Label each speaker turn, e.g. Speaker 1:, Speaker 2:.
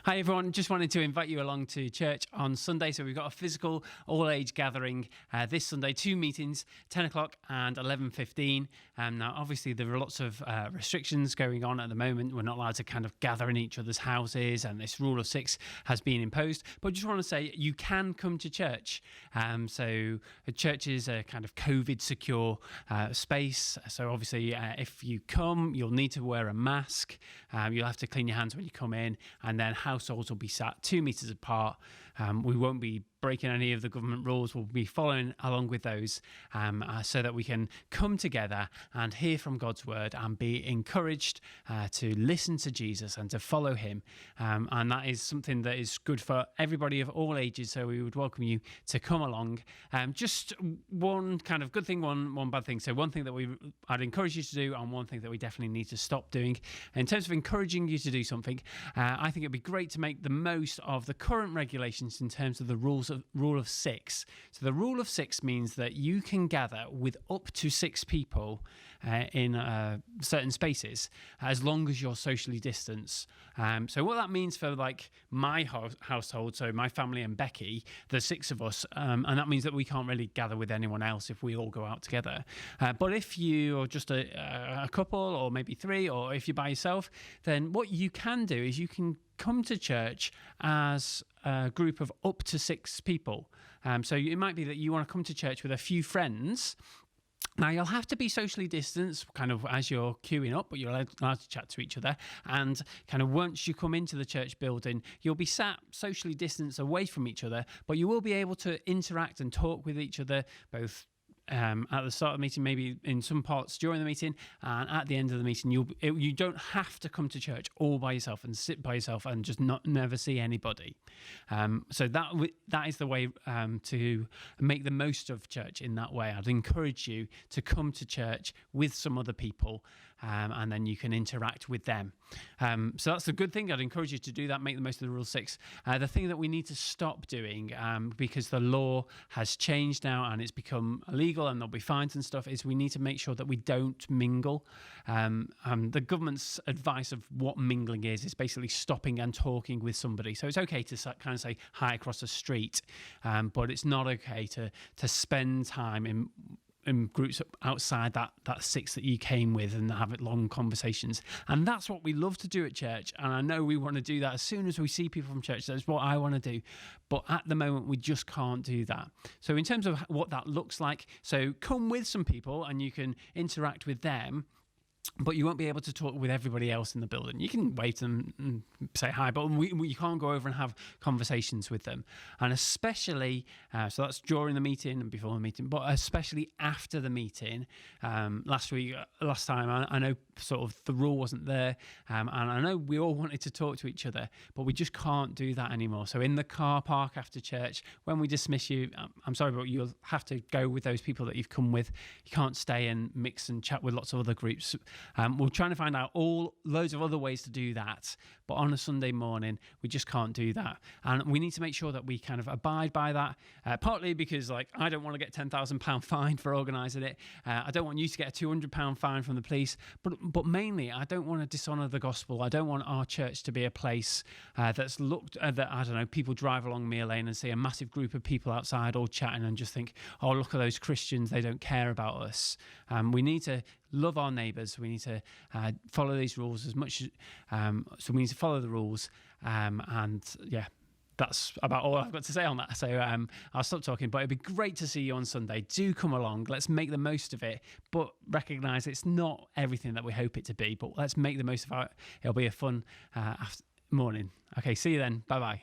Speaker 1: Hi everyone, just wanted to invite you along to church on Sunday. So we've got a physical all-age gathering this Sunday, 2 meetings, 10 o'clock and 11:15. Now obviously there are lots of restrictions going on at the moment. We're not allowed to kind of gather in each other's houses, and this rule of 6 has been imposed. But I just want to say you can come to church. So a church is a kind of COVID secure space. So obviously if you come, you'll need to wear a mask. You'll have to clean your hands when you come in, and then households will be sat 2 meters apart. We won't be breaking any of the government rules. We'll be following along with those so that we can come together and hear from God's word and be encouraged to listen to Jesus and to follow him. And that is something that is good for everybody of all ages. So we would welcome you to come along. Just one kind of good thing, one bad thing. So one thing that I'd encourage you to do, and one thing that we definitely need to stop doing. In terms of encouraging you to do something, I think it'd be great to make the most of the current regulations in terms of the rule of 6. So the rule of 6 means that you can gather with up to 6 people in certain spaces as long as you're socially distanced. So what that means for like my household, so my family and Becky, there's 6 of us, and that means that we can't really gather with anyone else if we all go out together. But if you're just a couple, or maybe 3, or if you're by yourself, then what you can do is you can come to church as a group of up to 6 people. So it might be that you want to come to church with a few friends. Now, you'll have to be socially distanced kind of as you're queuing up, but you're allowed to chat to each other. And kind of once you come into the church building, you'll be sat socially distanced away from each other, but you will be able to interact and talk with each other, both at the start of the meeting, maybe in some parts during the meeting, and at the end of the meeting. You don't have to come to church all by yourself and sit by yourself and just never see anybody. So that is the way to make the most of church in that way. I'd encourage you to come to church with some other people, and then you can interact with them. So that's a good thing. I'd encourage you to do that, make the most of the Rule 6. The thing that we need to stop doing, because the law has changed now and it's become illegal and there'll be fines and stuff, is we need to make sure that we don't mingle. The government's advice of what mingling is basically stopping and talking with somebody. So it's okay to kind of say hi across the street, but it's not okay to spend time in groups outside that 6 that you came with and have long conversations. And that's what we love to do at church. And I know we want to do that as soon as we see people from church. That's what I want to do. But at the moment, we just can't do that. So in terms of what that looks like, so come with some people and you can interact with them, but you won't be able to talk with everybody else in the building. You can wave to them and say hi, but you can't go over and have conversations with them. And especially, so that's during the meeting and before the meeting, but especially after the meeting. Last time, I know sort of the rule wasn't there, and I know we all wanted to talk to each other, but we just can't do that anymore. So in the car park after church, when we dismiss you, I'm sorry, but you'll have to go with those people that you've come with. You can't stay and mix and chat with lots of other groups. We're trying to find out loads of other ways to do that, but on a Sunday morning we just can't do that, and we need to make sure that we kind of abide by that. Partly because I don't want to get £10,000 fine for organising it. I don't want you to get a £200 fine from the police, but mainly I don't want to dishonour the gospel. I don't want our church to be a place that's looked at that, I don't know, people drive along Mere Lane and see a massive group of people outside all chatting and just think, oh, look at those Christians, they don't care about us. We need to love our neighbours. We need to follow these rules as much. So we need to follow the rules. And yeah, that's about all I've got to say on that. So I'll stop talking, but it'd be great to see you on Sunday. Do come along. Let's make the most of it, but recognise it's not everything that we hope it to be, but let's make the most of it. It'll be a fun morning. Okay, see you then. Bye-bye.